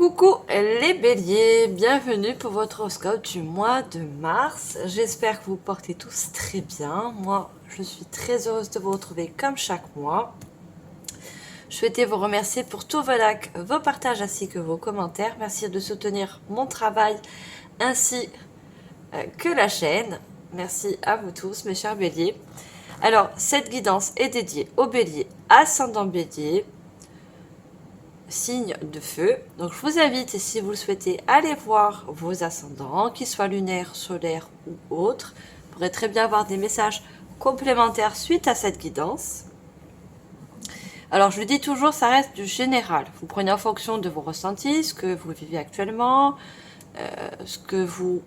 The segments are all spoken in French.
Coucou les béliers, bienvenue pour votre horoscope du mois de mars. J'espère que vous portez tous très bien. Moi, je suis très heureuse de vous retrouver comme chaque mois. Je souhaitais vous remercier pour tous vos likes, vos partages ainsi que vos commentaires. Merci de soutenir mon travail ainsi que la chaîne. Merci à vous tous mes chers béliers. Alors, cette guidance est dédiée aux béliers ascendant bélier, signe de feu. Donc je vous invite, si vous le souhaitez, à aller voir vos ascendants, qu'ils soient lunaires, solaires ou autres. Vous pourrez très bien avoir des messages complémentaires suite à cette guidance. Alors je le dis toujours, ça reste du général. Vous prenez en fonction de vos ressentis, ce que vous vivez actuellement, ce que vous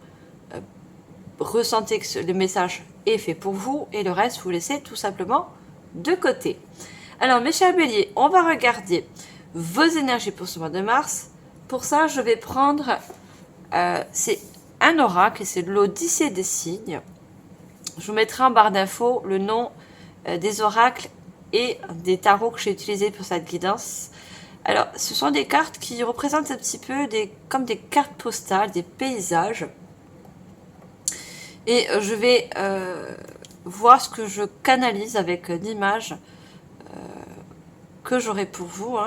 ressentez que le message est fait pour vous, et le reste vous laissez tout simplement de côté. Alors mes chers béliers, on va regarder vos énergies pour ce mois de mars. Pour ça, je vais prendre, c'est un oracle, et c'est l'Odyssée des signes. Je vous mettrai en barre d'infos le nom des oracles et des tarots que j'ai utilisés pour cette guidance. Alors, ce sont des cartes qui représentent un petit peu comme des cartes postales, des paysages. Et je vais voir ce que je canalise avec l'image que j'aurai pour vous.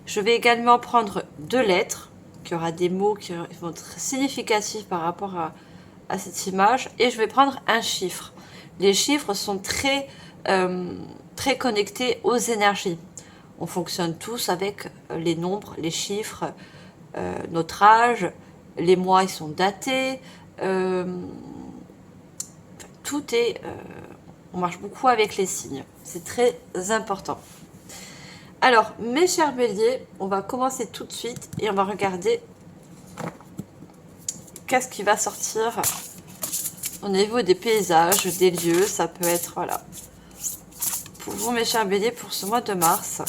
Je vais également prendre 2 lettres, qui aura des mots qui vont être significatifs par rapport à cette image, et je vais prendre un chiffre. Les chiffres sont très connectés aux énergies. On fonctionne tous avec les nombres, les chiffres, notre âge, les mois ils sont datés, tout est... on marche beaucoup avec les signes, c'est très important. Alors, mes chers béliers, on va commencer tout de suite et on va regarder qu'est-ce qui va sortir au niveau des paysages, des lieux. Ça peut être, voilà, pour vous, mes chers béliers, pour ce mois de mars.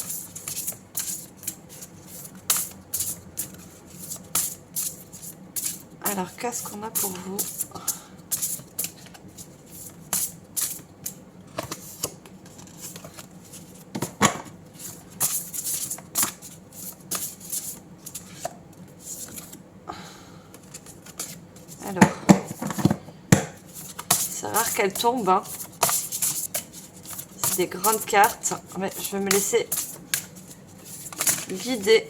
Alors, qu'est-ce qu'on a pour vous ? Alors, c'est rare qu'elle tombe, hein. C'est des grandes cartes, mais je vais me laisser guider.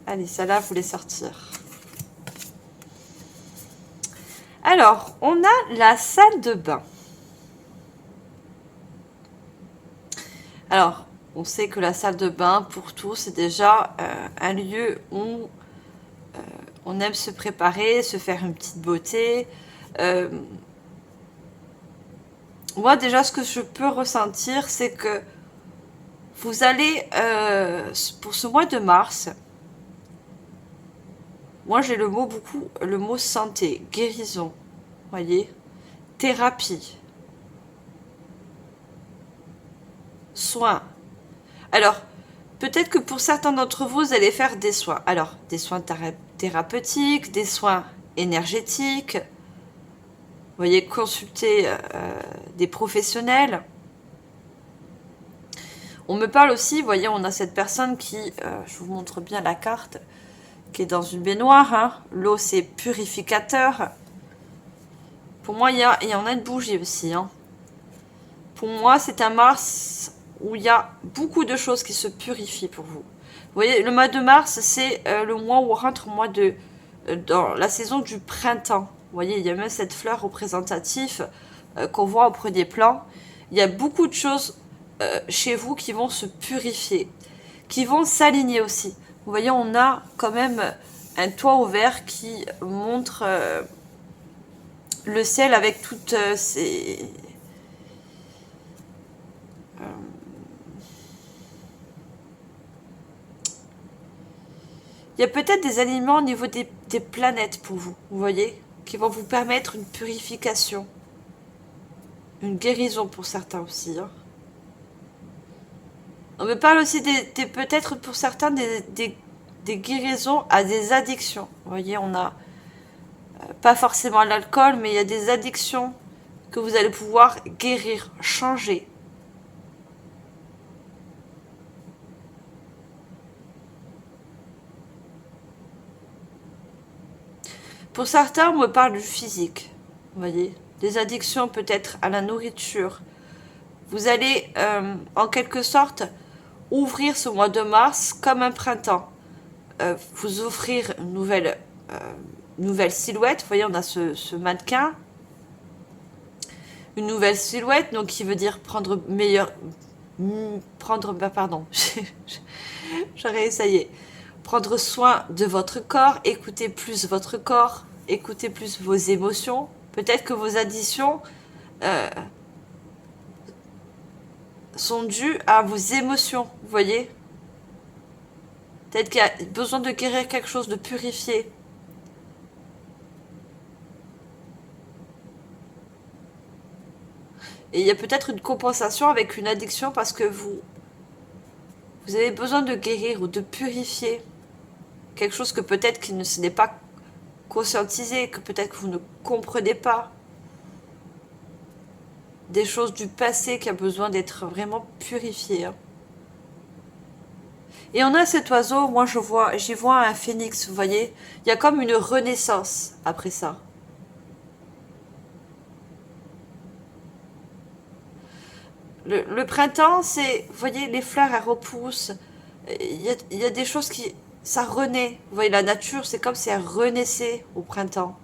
Allez, celle-là, vous voulez sortir. Alors, on a la salle de bain. Alors, on sait que la salle de bain, pour tous, c'est déjà un lieu où on aime se préparer, se faire une petite beauté. Moi, déjà, ce que je peux ressentir, c'est que vous allez, pour ce mois de mars, moi, j'ai le mot santé, guérison, voyez, thérapie, soins. Alors, peut-être que pour certains d'entre vous, vous allez faire des soins. Alors, des soins thérapeutiques, des soins énergétiques. Vous voyez, consulter des professionnels. On me parle aussi, vous voyez, on a cette personne qui, je vous montre bien la carte, qui est dans une baignoire. Hein. L'eau, c'est purificateur. Pour moi, il y en a une bougie aussi. Hein. Pour moi, c'est un mars où il y a beaucoup de choses qui se purifient pour vous. Vous voyez, le mois de mars, c'est le mois où on rentre dans la saison du printemps. Vous voyez, il y a même cette fleur représentative qu'on voit au premier plan. Il y a beaucoup de choses chez vous qui vont se purifier, qui vont s'aligner aussi. Vous voyez, on a quand même un toit ouvert qui montre le ciel avec toutes ces... Il y a peut-être des aliments au niveau des planètes pour vous, vous voyez, qui vont vous permettre une purification, une guérison pour certains aussi. Hein. On me parle aussi peut-être pour certains des guérisons à des addictions. Vous voyez, on a pas forcément l'alcool, mais il y a des addictions que vous allez pouvoir guérir, changer. Pour certains, on me parle du physique, vous voyez, des addictions peut-être à la nourriture. Vous allez, en quelque sorte, ouvrir ce mois de mars comme un printemps. Vous offrir une nouvelle silhouette. Vous voyez, on a ce mannequin. Une nouvelle silhouette, donc qui veut dire prendre meilleur... pardon, j'aurais essayé. Prendre soin de votre corps, écouter plus votre corps, écouter plus vos émotions. Peut-être que vos additions sont dues à vos émotions, vous voyez. Peut-être qu'il y a besoin de guérir quelque chose, de purifier. Et il y a peut-être une compensation avec une addiction parce que vous avez besoin de guérir ou de purifier quelque chose que peut-être qu'il ne se n'est pas conscientisé, que peut-être que vous ne comprenez pas. Des choses du passé qui a besoin d'être vraiment purifiées. Et on a cet oiseau, moi j'y vois un phénix, vous voyez. Il y a comme une renaissance après ça. Le printemps, c'est, vous voyez, les fleurs, elles repoussent. Il y a des choses qui... Ça renaît. Vous voyez, la nature, c'est comme si elle renaissait au printemps.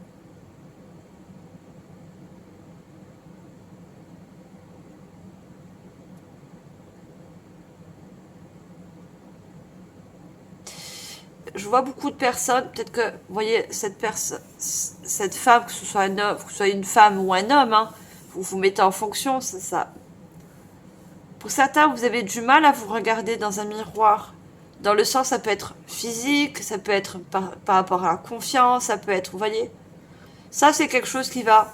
Je vois beaucoup de personnes, peut-être que, vous voyez, cette femme, que ce soit un homme, que ce soit une femme ou un homme, hein, vous vous mettez en fonction, c'est ça. Pour certains, vous avez du mal à vous regarder dans un miroir. Dans le sens, ça peut être physique, ça peut être par rapport à la confiance, ça peut être, vous voyez. Ça, c'est quelque chose qui va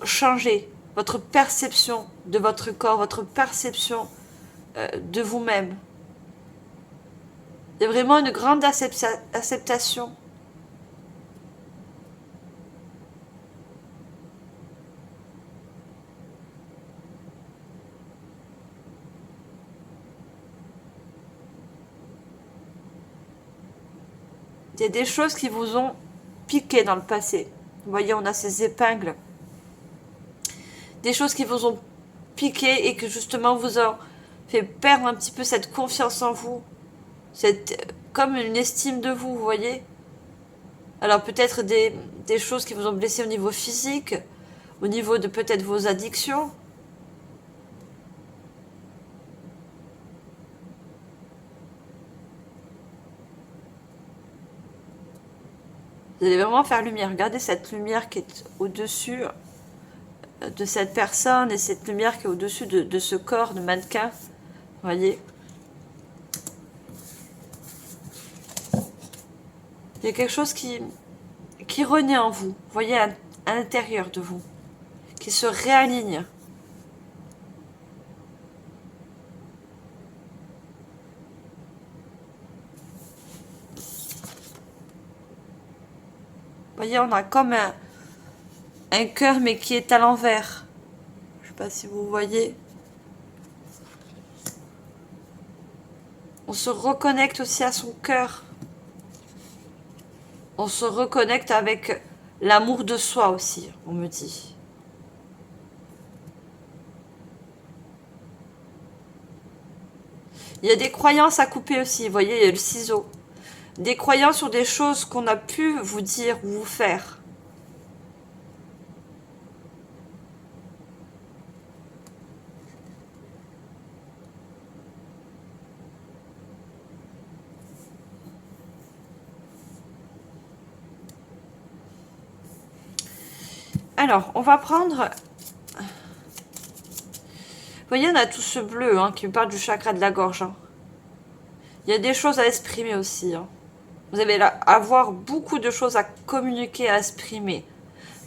changer votre perception de votre corps, votre perception de vous-même. Il y a vraiment une grande acceptation. Il y a des choses qui vous ont piqué dans le passé. Vous voyez, on a ces épingles. Des choses qui vous ont piqué et que justement vous ont fait perdre un petit peu cette confiance en vous. Comme une estime de vous, vous voyez. Alors peut-être des choses qui vous ont blessé au niveau physique, au niveau de peut-être vos addictions. Vous allez vraiment faire lumière. Regardez cette lumière qui est au-dessus de cette personne et cette lumière qui est au-dessus de ce corps de mannequin. Vous voyez. Il y a quelque chose qui renaît en vous. Vous voyez, à l'intérieur de vous. Qui se réaligne. Vous voyez, on a comme un cœur, mais qui est à l'envers. Je ne sais pas si vous voyez. On se reconnecte aussi à son cœur. On se reconnecte avec l'amour de soi aussi, on me dit. Il y a des croyances à couper aussi, vous voyez, il y a le ciseau. Des croyances sur des choses qu'on a pu vous dire ou vous faire. Alors, on va prendre... Vous voyez, on a tout ce bleu hein, qui me parle du chakra de la gorge. Hein. Il y a des choses à exprimer aussi. Hein. Vous allez avoir beaucoup de choses à communiquer, à exprimer.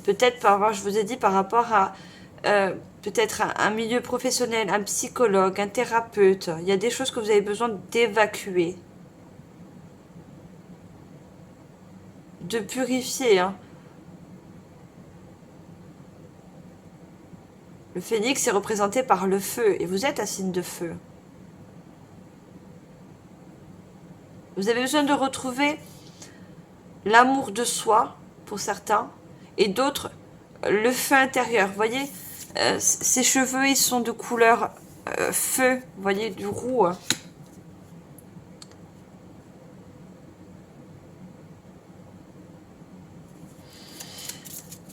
Peut-être, je vous ai dit, par rapport à peut-être un milieu professionnel, un psychologue, un thérapeute. Il y a des choses que vous avez besoin d'évacuer. De purifier. Hein. Le phénix est représenté par le feu, et vous êtes un signe de feu. Vous avez besoin de retrouver l'amour de soi, pour certains, et d'autres, le feu intérieur. Vous voyez, ses cheveux, ils sont de couleur feu, vous voyez, du roux.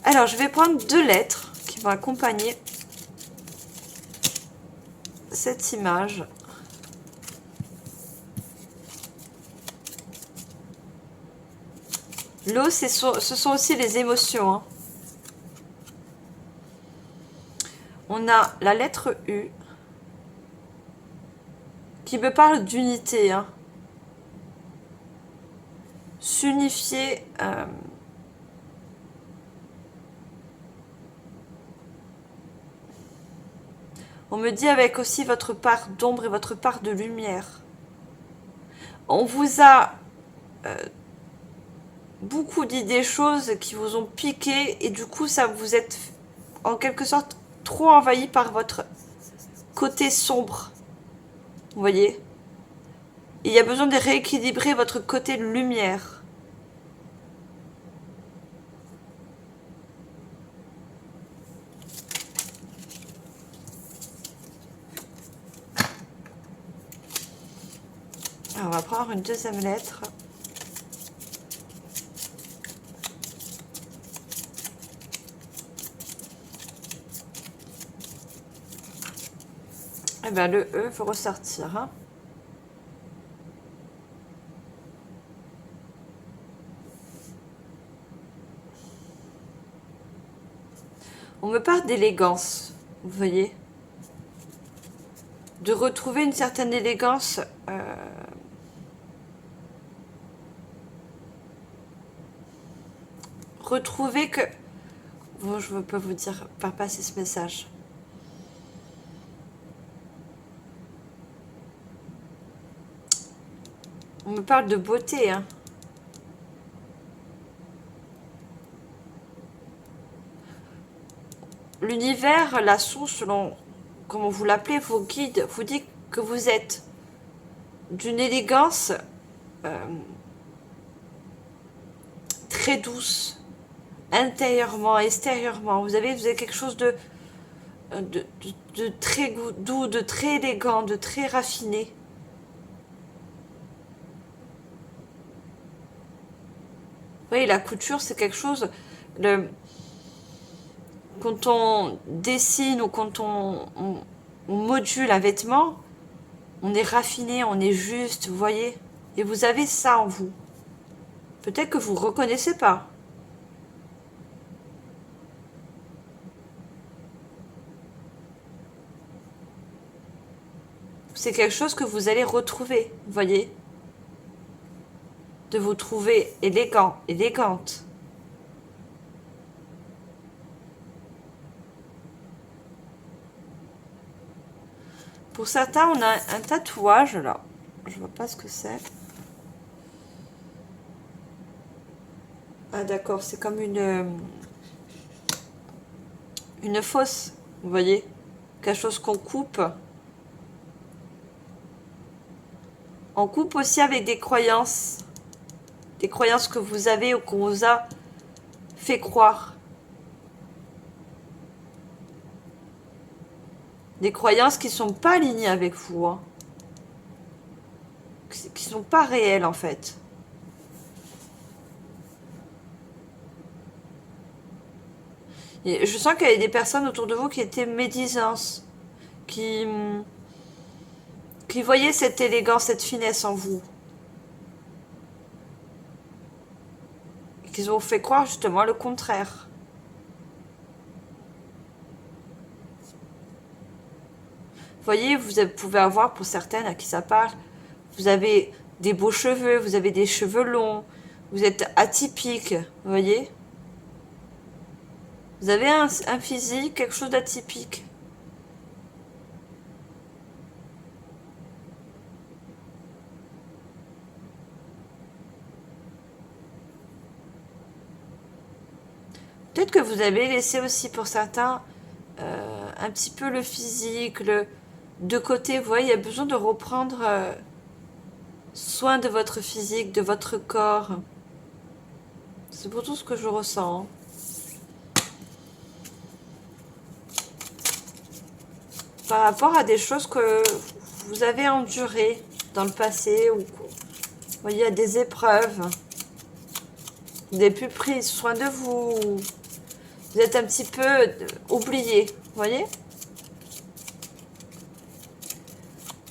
Alors, je vais prendre 2 lettres qui vont accompagner cette image. L'eau, ce sont aussi les émotions. Hein. On a la lettre U qui me parle d'unité. Hein. S'unifier. On me dit avec aussi votre part d'ombre et votre part de lumière. On vous a beaucoup dit des choses qui vous ont piqué et du coup ça vous êtes en quelque sorte trop envahi par votre côté sombre. Vous voyez? Il y a besoin de rééquilibrer votre côté de lumière. Alors, on va prendre une 2e lettre. Eh bien, le E, il faut ressortir. Hein. On me parle d'élégance, vous voyez? De retrouver une certaine élégance. Retrouver que... Bon, je ne peux vous dire, faire passer ce message. On me parle de beauté, hein. L'univers, la source, selon comment vous l'appelez, vos guides, vous dit que vous êtes d'une élégance très douce, intérieurement, extérieurement. Vous avez quelque chose de très doux, de très élégant, de très raffiné. Vous voyez, la couture, c'est quelque chose... Quand on dessine ou quand on module un vêtement, on est raffiné, on est juste, vous voyez. Et vous avez ça en vous. Peut-être que vous ne reconnaissez pas. C'est quelque chose que vous allez retrouver, vous voyez. De vous trouver élégant, élégante. Pour certains, on a un tatouage là. Je vois pas ce que c'est. Ah d'accord, c'est comme une fosse, vous voyez. Quelque chose qu'on coupe. On coupe aussi avec des croyances. Des croyances que vous avez ou qu'on vous a fait croire. Des croyances qui ne sont pas alignées avec vous. Hein. Qui ne sont pas réelles en fait. Et je sens qu'il y a des personnes autour de vous qui étaient médisantes. Qui voyaient cette élégance, cette finesse en vous. Et qui ont fait croire justement le contraire. Vous voyez, vous pouvez avoir, pour certaines à qui ça parle, vous avez des beaux cheveux, vous avez des cheveux longs, vous êtes atypique, vous voyez. Vous avez un physique, quelque chose d'atypique. Peut-être que vous avez laissé aussi pour certains un petit peu le physique, de côté. Vous voyez, il y a besoin de reprendre soin de votre physique, de votre corps. C'est pour tout ce que je ressens. Hein. Par rapport à des choses que vous avez endurées dans le passé, ou vous voyez, à des épreuves, vous n'avez plus pris soin de vous, vous êtes un petit peu oublié, vous voyez,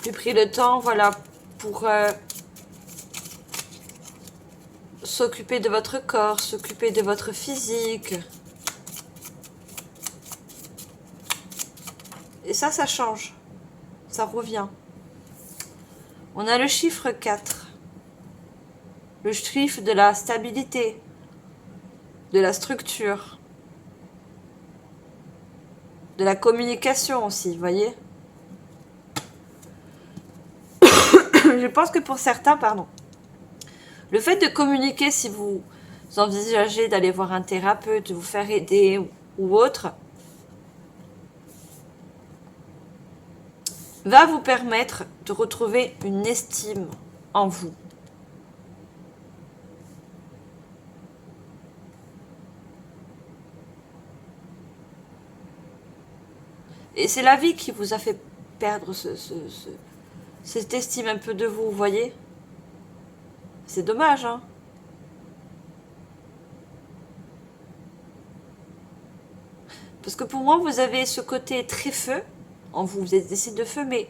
plus pris le temps, voilà, pour s'occuper de votre corps, s'occuper de votre physique. Et ça change. Ça revient. On a le chiffre 4. Le chiffre de la stabilité, de la structure, de la communication aussi, vous voyez. Je pense que pour certains, pardon, le fait de communiquer, si vous envisagez d'aller voir un thérapeute, de vous faire aider ou autre, va vous permettre de retrouver une estime en vous. Et c'est la vie qui vous a fait perdre cette estime un peu de vous, vous voyez. C'est dommage, hein. Parce que pour moi, vous avez ce côté très feu en vous. Vous êtes des signes de feu, mais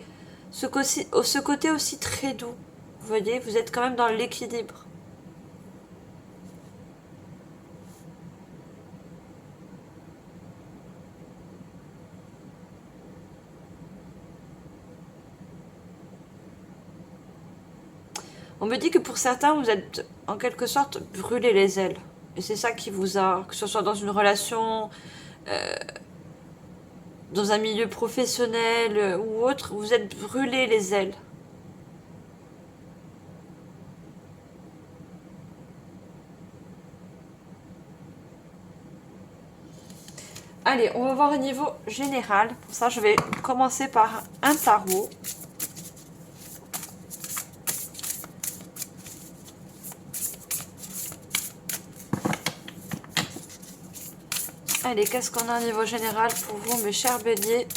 ce côté aussi très doux. Vous voyez, vous êtes quand même dans l'équilibre. On me dit que pour certains, vous êtes en quelque sorte brûlé les ailes. Et c'est ça qui vous a, que ce soit dans une relation, dans un milieu professionnel ou autre, vous êtes brûlé les ailes. Allez, on va voir au niveau général. Pour ça, je vais commencer par un tarot. Allez, qu'est-ce qu'on a au niveau général pour vous, mes chers béliers?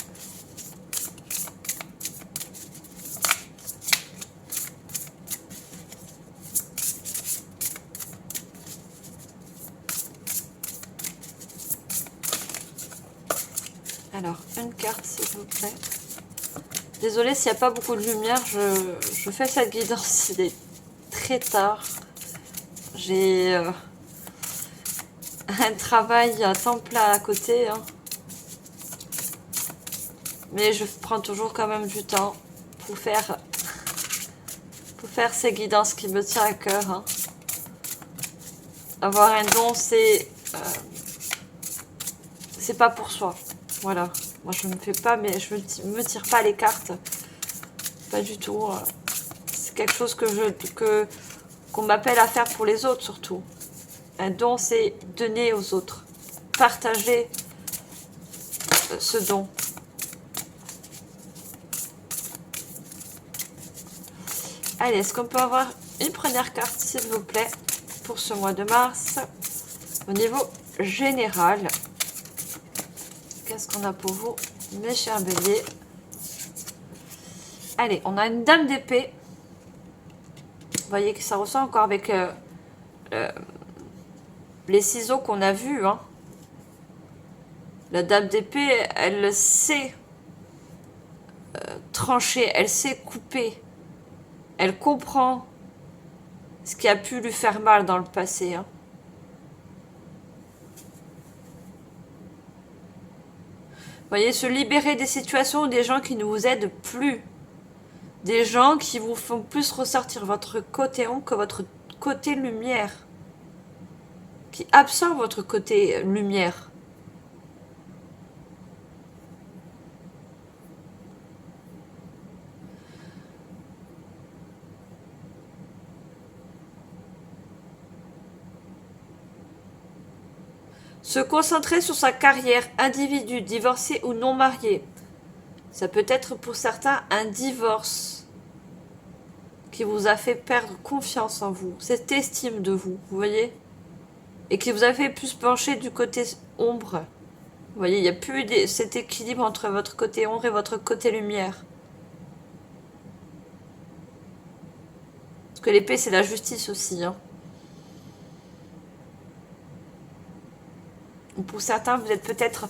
Alors, une carte, s'il vous plaît. Désolée s'il n'y a pas beaucoup de lumière, je fais cette guidance, il est très tard. J'ai un travail à temps plein à côté. Hein. Mais je prends toujours quand même du temps pour faire ces guidances qui me tiennent à cœur. Hein. Avoir un don, c'est pas pour soi. Voilà. Moi, je ne fais pas, mais je me tire pas les cartes. Pas du tout. C'est quelque chose qu'on m'appelle à faire pour les autres, surtout. Un don, c'est donner aux autres. Partager ce don. Allez, est-ce qu'on peut avoir une première carte, s'il vous plaît, pour ce mois de mars, au niveau général? Qu'est-ce qu'on a pour vous, mes chers béliers? Allez, on a une dame d'épée. Vous voyez que ça ressort encore avec les ciseaux qu'on a vus. Hein. La dame d'épée, elle sait trancher, elle sait couper. Elle comprend ce qui a pu lui faire mal dans le passé. Hein. Vous voyez, se libérer des situations ou des gens qui ne vous aident plus. Des gens qui vous font plus ressortir votre côté ombre que votre côté lumière. Qui absorbent votre côté lumière. Se concentrer sur sa carrière, individu, divorcé ou non marié. Ça peut être pour certains un divorce qui vous a fait perdre confiance en vous, cette estime de vous, vous voyez? et qui vous a fait plus pencher du côté ombre. Vous voyez, il n'y a plus cet équilibre entre votre côté ombre et votre côté lumière. Parce que l'épée, c'est la justice aussi. Hein. Pour certains, vous êtes peut-être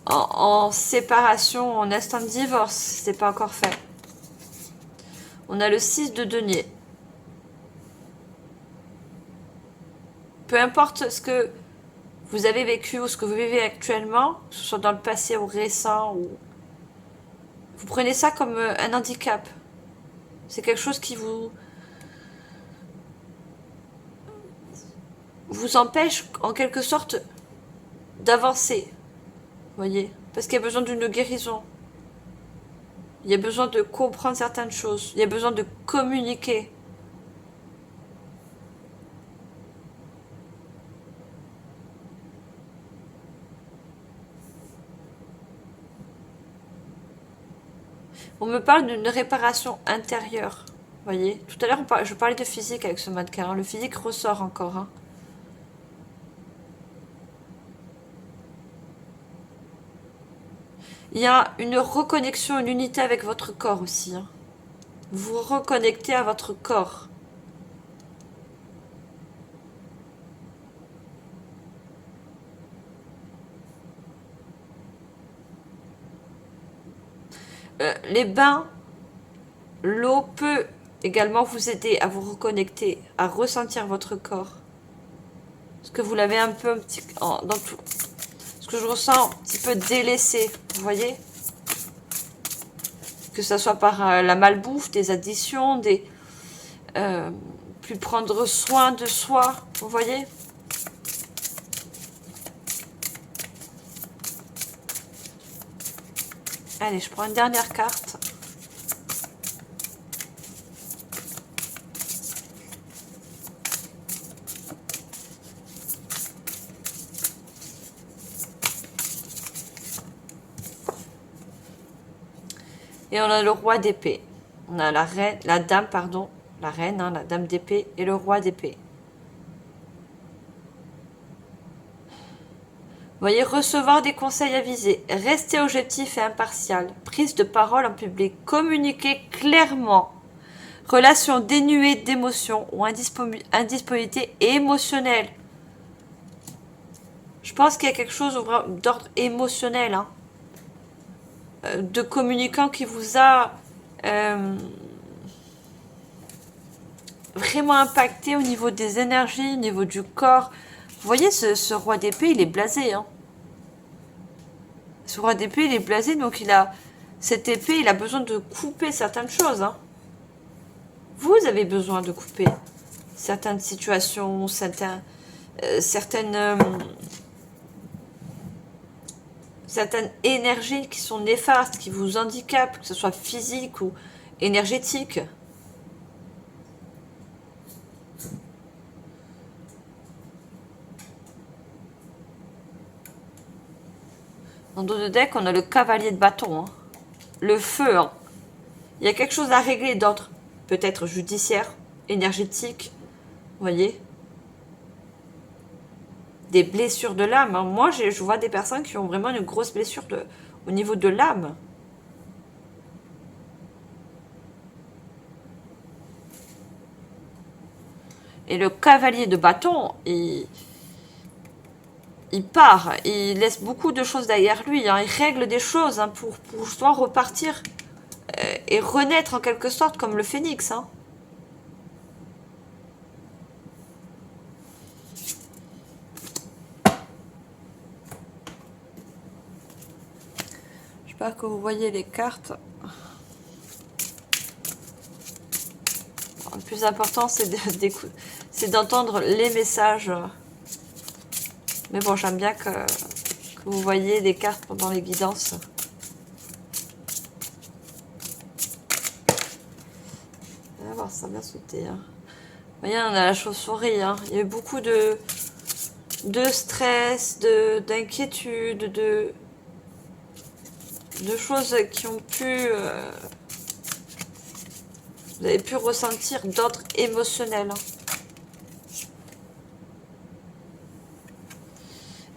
en séparation, en instant de divorce. C'est pas encore fait. On a le 6 de denier. Peu importe ce que vous avez vécu ou ce que vous vivez actuellement, que ce soit dans le passé ou récent, ou vous prenez ça comme un handicap. C'est quelque chose qui vous empêche en quelque sorte d'avancer. Vous voyez? Parce qu'il y a besoin d'une guérison. Il y a besoin de comprendre certaines choses. Il y a besoin de communiquer. On me parle d'une réparation intérieure. Vous voyez? Tout à l'heure, je parlais de physique avec ce mannequin. Hein. Le physique ressort encore. Hein. Il y a une reconnexion, une unité avec votre corps aussi. Hein. Vous vous reconnectez à votre corps. Les bains, l'eau peut également vous aider à vous reconnecter, à ressentir votre corps. Parce que vous l'avez un peu dans tout. Parce que je ressens un petit peu délaissé, vous voyez? Que ce soit par la malbouffe, des additions, plus prendre soin de soi, vous voyez? Allez, je prends une dernière carte. Et on a le roi d'épée. On a la reine, la dame, pardon, la reine, hein, la dame d'épée et le roi d'épée. Vous voyez, recevoir des conseils avisés, rester objectif et impartial, prise de parole en public, communiquer clairement, relation dénuée d'émotions ou indisponibilité émotionnelle. Je pense qu'il y a quelque chose d'ordre émotionnel, hein, de communicant qui vous a vraiment impacté au niveau des énergies, au niveau du corps. Vous voyez, ce roi d'épée, il est blasé. Hein. Ce roi d'épée, il est blasé, donc cette épée, il a besoin de couper certaines choses. Hein. Vous avez besoin de couper certaines situations, certaines énergies qui sont néfastes, qui vous handicapent, que ce soit physique ou énergétique. Dans dos de deck, on a le cavalier de bâton. Hein. Le feu. Hein. Il y a quelque chose à régler d'ordre peut-être judiciaire, énergétique. Vous voyez? Des blessures de l'âme. Hein. Moi, je vois des personnes qui ont vraiment une grosse blessure au niveau de l'âme. Et le cavalier de bâton, il part, il laisse beaucoup de choses derrière lui, hein, il règle des choses hein, pour justement repartir et renaître en quelque sorte comme le phénix. Hein. J'espère que vous voyez les cartes. Le plus important, c'est d'entendre les messages. Mais bon, j'aime bien que vous voyez les cartes pendant les guidances. On va voir, ça a bien sauté. Hein. Vous voyez, on a la chauve-souris. Hein. Il y a eu beaucoup de stress, d'inquiétude, de choses qui ont pu... vous avez pu ressentir d'ordre émotionnel. Hein.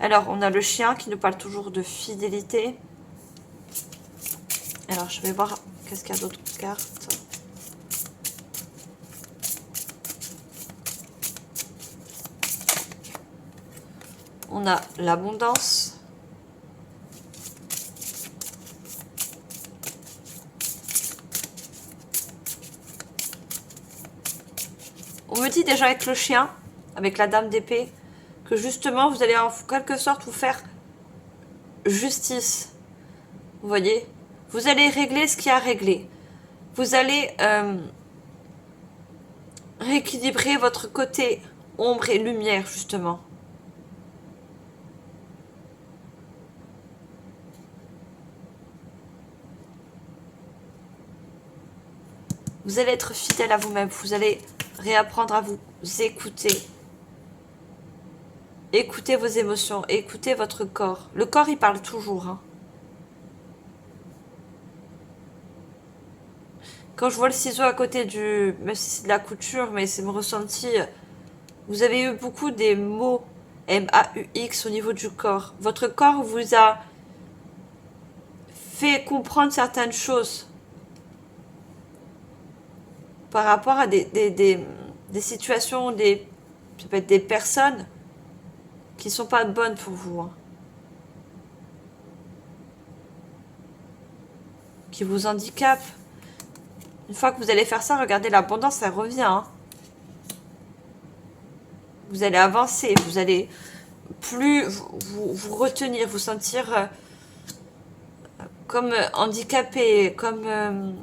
Alors, on a le chien qui nous parle toujours de fidélité. Alors, je vais voir qu'est-ce qu'il y a d'autres cartes. On a l'abondance. On me dit déjà avec le chien, avec la dame d'épée, que justement vous allez en quelque sorte vous faire justice. Vous voyez? Vous allez régler ce qui a réglé. Vous allez rééquilibrer votre côté ombre et lumière, justement. Vous allez être fidèle à vous-même. Vous allez réapprendre à vous écouter. Écoutez vos émotions. Écoutez votre corps. Le corps, il parle toujours. Hein. Quand je vois le ciseau à côté du... Même si c'est de la couture, mais c'est mon ressenti. Vous avez eu beaucoup des mots M-A-U-X au niveau du corps. Votre corps vous a fait comprendre certaines choses par rapport à des situations, ça peut être des personnes qui ne sont pas bonnes pour vous. Hein. Qui vous handicapent. Une fois que vous allez faire ça, regardez, l'abondance, ça revient. Hein. Vous allez avancer, vous allez plus vous retenir, vous sentir comme handicapé, comme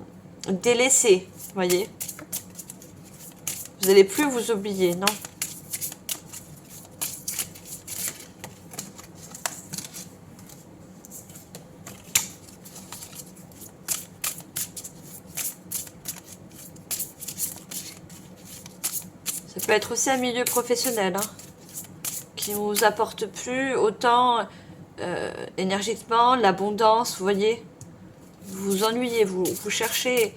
délaissé, vous voyez. Vous n'allez plus vous oublier, non. Ça peut être aussi un milieu professionnel, hein, qui ne vous apporte plus autant énergiquement, l'abondance, vous voyez. Vous vous ennuyez, vous cherchez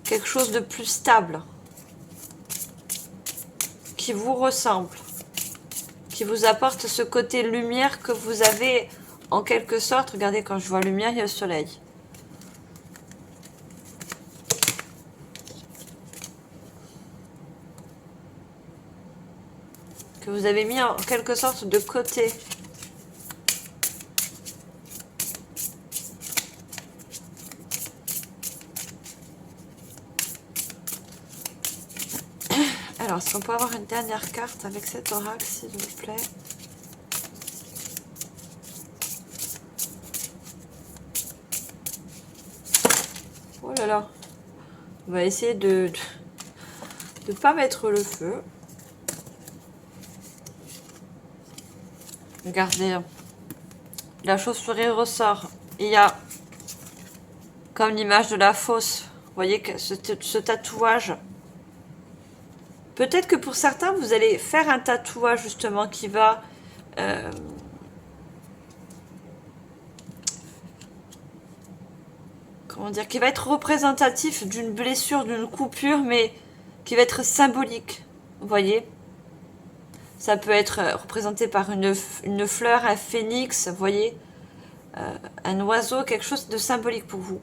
quelque chose de plus stable, qui vous ressemble, qui vous apporte ce côté lumière que vous avez en quelque sorte. Regardez, quand je vois lumière, il y a le soleil. Que vous avez mis en quelque sorte de côté. Alors, est-ce qu'on peut avoir une dernière carte avec cet oracle, s'il vous plaît? Oh là là. On va essayer de pas mettre le feu. Regardez. La chauve-souris ressort. Il y a comme l'image de la fosse. Vous voyez que ce tatouage. Peut-être que pour certains, vous allez faire un tatouage justement qui va... comment dire, qui va être représentatif d'une blessure, d'une coupure, mais qui va être symbolique. Vous voyez? Ça peut être représenté par une fleur, un phénix, vous voyez? Un oiseau, quelque chose de symbolique pour vous.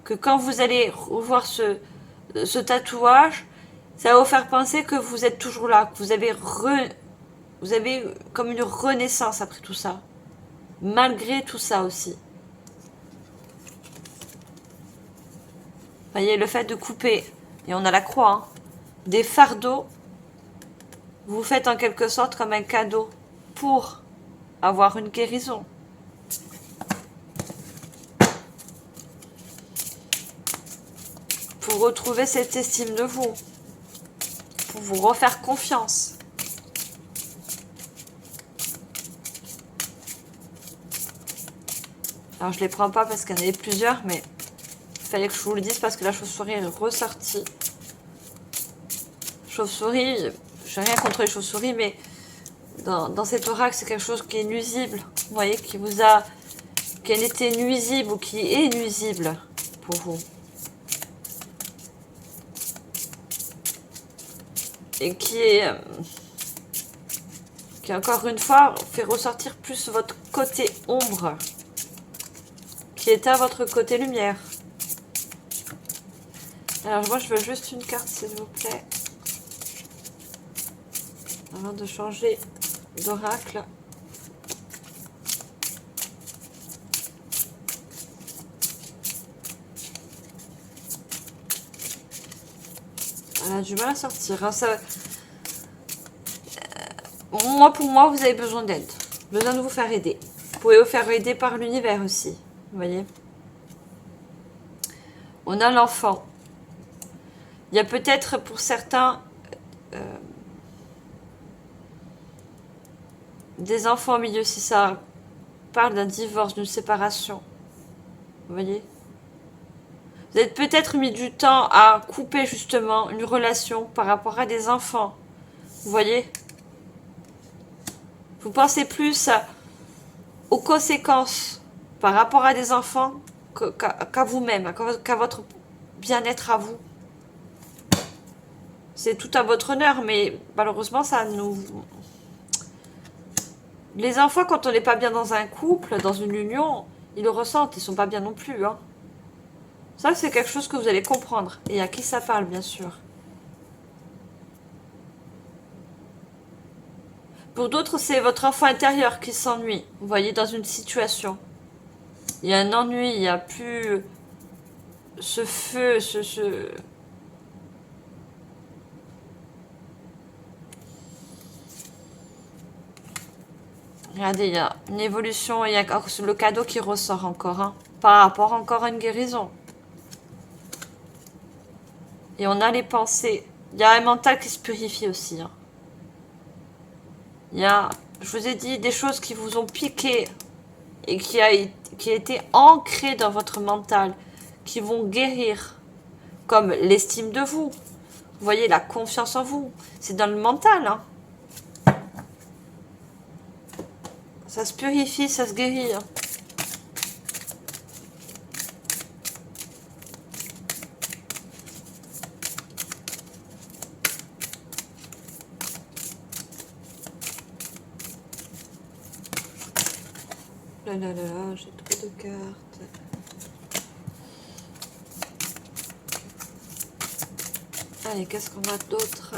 Que quand vous allez revoir ce tatouage, ça va vous faire penser que vous êtes toujours là, que vous avez comme une renaissance après tout ça. Malgré tout ça aussi. Vous voyez, le fait de couper, et on a la croix, hein, des fardeaux, vous faites en quelque sorte comme un cadeau pour avoir une guérison. Pour retrouver cette estime de vous. Pour vous refaire confiance. Alors je les prends pas parce qu'il y en avait plusieurs, mais il fallait que je vous le dise parce que la chauve-souris est ressortie. Chauve-souris, je n'ai rien contre les chauves-souris, mais dans cet oracle, c'est quelque chose qui est nuisible. Vous voyez, qui a été nuisible ou qui est nuisible pour vous. Et qui est qui encore une fois fait ressortir plus votre côté ombre qui est à votre côté lumière. Alors moi je veux juste une carte s'il vous plaît. Avant de changer d'oracle. Elle a du mal à sortir. Hein, ça... pour moi, vous avez besoin d'aide. Besoin de vous faire aider. Vous pouvez vous faire aider par l'univers aussi. Vous voyez? On a l'enfant. Il y a peut-être pour certains des enfants au milieu si ça parle d'un divorce, d'une séparation. Vous voyez? Vous avez peut-être mis du temps à couper justement une relation par rapport à des enfants. Vous voyez? Vous pensez plus aux conséquences par rapport à des enfants qu'à vous-même, qu'à votre bien-être à vous. C'est tout à votre honneur, mais malheureusement, ça nous... Les enfants, quand on n'est pas bien dans un couple, dans une union, ils le ressentent, ils sont pas bien non plus. Hein. Ça, c'est quelque chose que vous allez comprendre. Et à qui ça parle, bien sûr. Pour d'autres, c'est votre enfant intérieur qui s'ennuie. Vous voyez, dans une situation. Il y a un ennui, il n'y a plus ce feu, Regardez, il y a une évolution, il y a le cadeau qui ressort encore, hein, par rapport encore à une guérison. Et on a les pensées. Il y a un mental qui se purifie aussi. Hein. Il y a, je vous ai dit, des choses qui vous ont piqué et qui a été ancrées dans votre mental, qui vont guérir, comme l'estime de vous. Vous voyez, la confiance en vous. C'est dans le mental, hein. Ça se purifie, ça se guérit. Hein. Là, là, là, là, j'ai trop de cartes. Allez, qu'est-ce qu'on a d'autre?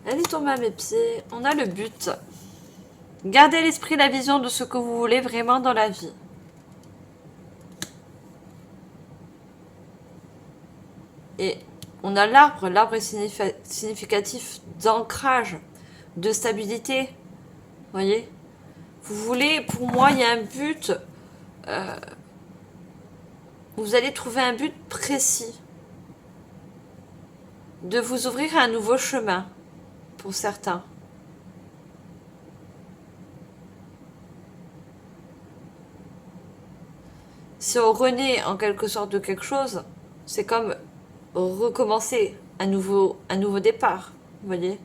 Elle est tombée à mes pieds. On a le but. Gardez à l'esprit la vision de ce que vous voulez vraiment dans la vie. Et on a l'arbre. L'arbre est significatif d'ancrage, de stabilité. Vous voyez? Vous voulez, pour moi, il y a un but. Vous allez trouver un but précis. De vous ouvrir à un nouveau chemin. Pour certains. Si on renaît en quelque sorte de quelque chose, c'est comme recommencer un nouveau départ, vous voyez.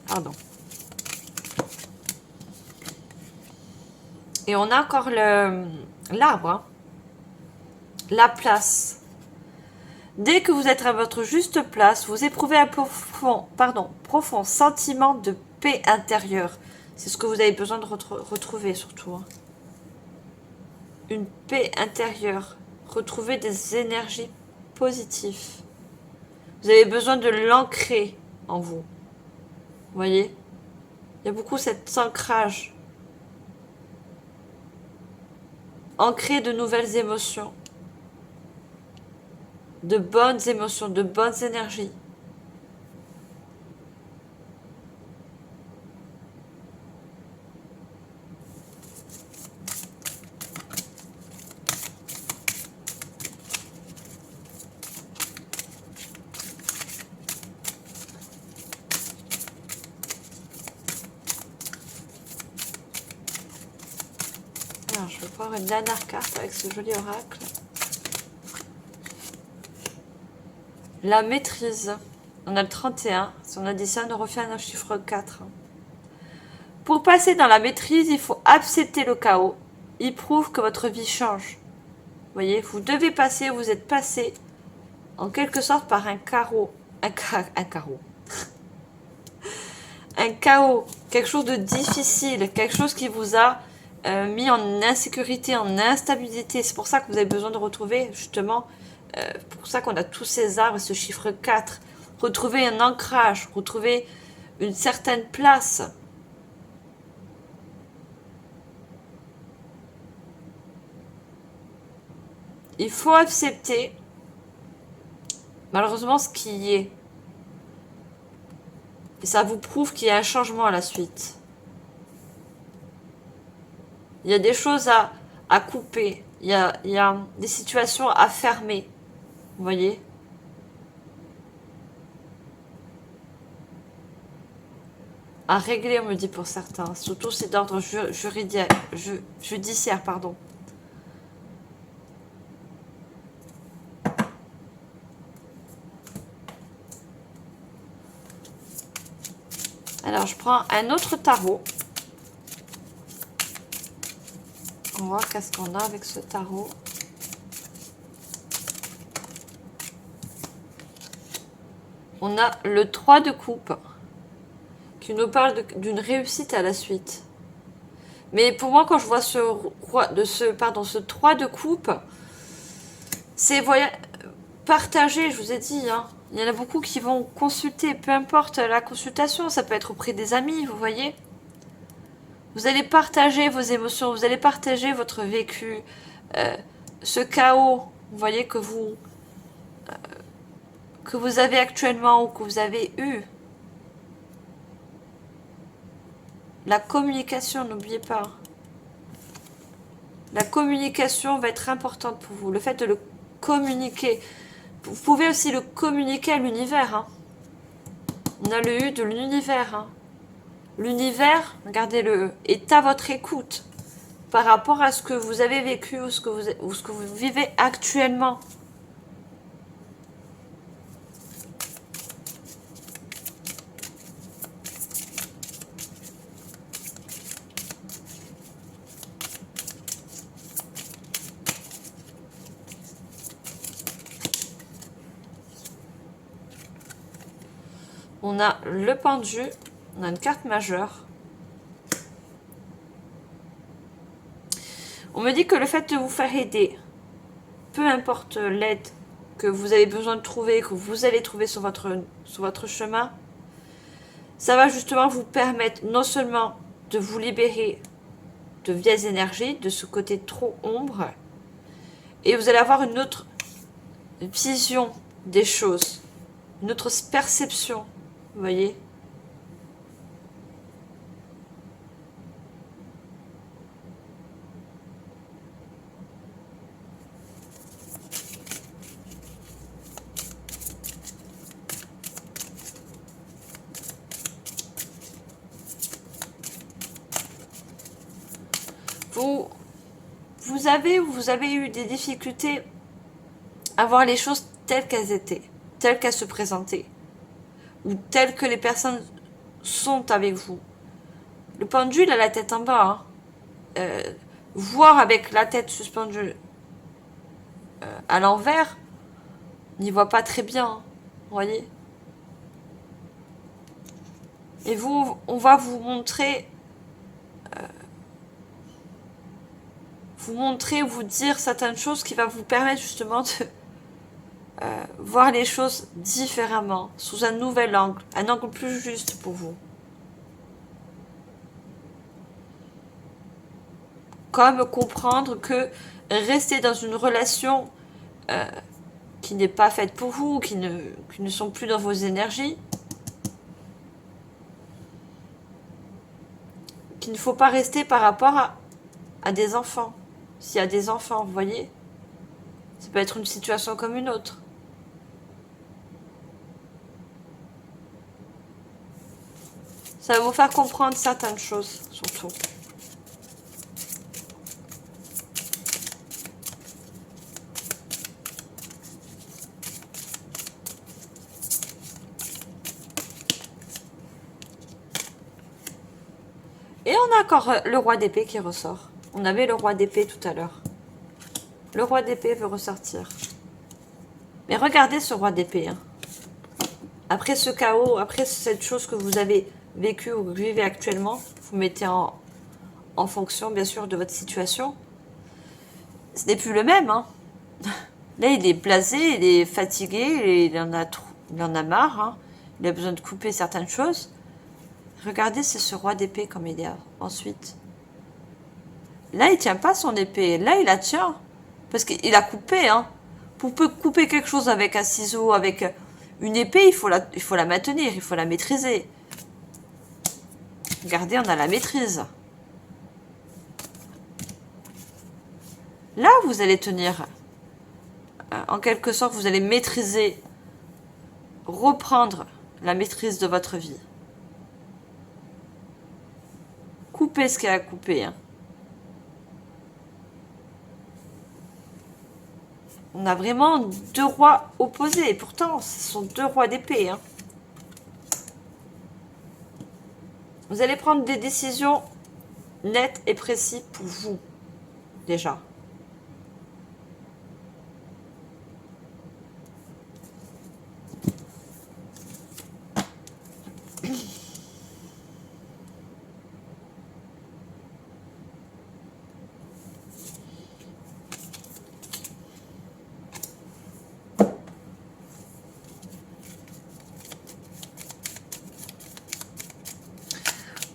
Pardon. Et on a encore l'arbre, hein. La place. Dès que vous êtes à votre juste place, vous éprouvez un profond sentiment de paix intérieure. C'est ce que vous avez besoin de retrouver surtout. Hein. Une paix intérieure. Retrouver des énergies positives. Vous avez besoin de l'ancrer en vous. Vous voyez? Il y a beaucoup cet ancrage. Ancrer de nouvelles émotions. De bonnes émotions, de bonnes énergies. Alors, je vais prendre une dernière carte avec ce joli oracle. La maîtrise. On a le 31. Si on additionne, on refait un chiffre 4. Pour passer dans la maîtrise, il faut accepter le chaos. Il prouve que votre vie change. Vous voyez, vous devez passer, vous êtes passé en quelque sorte par un carreau. Un carreau. Un chaos. Quelque chose de difficile. Quelque chose qui vous a mis en insécurité, en instabilité. C'est pour ça que vous avez besoin de retrouver, justement, pour ça qu'on a tous ces arbres, ce chiffre 4. Retrouver un ancrage, retrouver une certaine place. Il faut accepter, malheureusement, ce qui y est. Et ça vous prouve qu'il y a un changement à la suite. Il y a des choses à couper. Il y a des situations à fermer. Vous voyez? À régler, on me dit pour certains. Surtout c'est d'ordre judiciaire, pardon. Alors, je prends un autre tarot. On va voir qu'est-ce qu'on a avec ce tarot. On a le 3 de coupe qui nous parle d'une réussite à la suite. Mais pour moi, quand je vois ce 3 de coupe, c'est partager, je vous ai dit, hein. Il y en a beaucoup qui vont consulter, peu importe la consultation, ça peut être auprès des amis, vous voyez. Vous allez partager vos émotions, vous allez partager votre vécu, ce chaos, vous voyez, que vous avez actuellement ou que vous avez eu. La communication, n'oubliez pas. La communication va être importante pour vous. Le fait de le communiquer. Vous pouvez aussi le communiquer à l'univers. Hein. On a le U de l'univers. Hein. L'univers, regardez-le, est à votre écoute par rapport à ce que vous avez vécu ou ce que vous vivez actuellement. On a le pendu, on a une carte majeure. On me dit que le fait de vous faire aider, peu importe l'aide que vous avez besoin de trouver, que vous allez trouver sur votre chemin, ça va justement vous permettre non seulement de vous libérer de vieilles énergies, de ce côté trop ombre, et vous allez avoir une autre vision des choses, une autre perception, vous voyez. Vous avez eu des difficultés à voir les choses telles qu'elles étaient, telles qu'elles se présentaient, ou telles que les personnes sont avec vous. Le pendule a la tête en bas. Hein. Voir avec la tête suspendue à l'envers, on n'y voit pas très bien. Hein, vous voyez. Et on va vous montrer... vous dire certaines choses qui va vous permettre justement de voir les choses différemment, sous un nouvel angle, un angle plus juste pour vous. Comme comprendre que rester dans une relation qui n'est pas faite pour vous, qui ne sont plus dans vos énergies, qu'il ne faut pas rester par rapport à des enfants. S'il y a des enfants, vous voyez, ça peut être une situation comme une autre. Ça va vous faire comprendre certaines choses, surtout. Et on a encore le roi d'épée qui ressort. On avait le roi d'épée tout à l'heure. Le roi d'épée veut ressortir. Mais regardez ce roi d'épée. Hein. Après ce chaos, après cette chose que vous avez vécue ou que vous vivez actuellement, vous mettez en fonction, bien sûr, de votre situation. Ce n'est plus le même. Hein. Là, il est blasé, il est fatigué, il en a marre. Hein. Il a besoin de couper certaines choses. Regardez, c'est ce roi d'épée comme il est ensuite. Là, il tient pas son épée. Là, il la tient. Parce qu'il a coupé. Hein. Pour couper quelque chose avec un ciseau, avec une épée, il faut la maintenir, il faut la maîtriser. Regardez, on a la maîtrise. Là, vous allez tenir. En quelque sorte, vous allez maîtriser, reprendre la maîtrise de votre vie. Coupez ce qu'il y a à couper. Hein. On a vraiment deux rois opposés. Et pourtant, ce sont deux rois d'épée. Hein. Vous allez prendre des décisions nettes et précises pour vous. Déjà.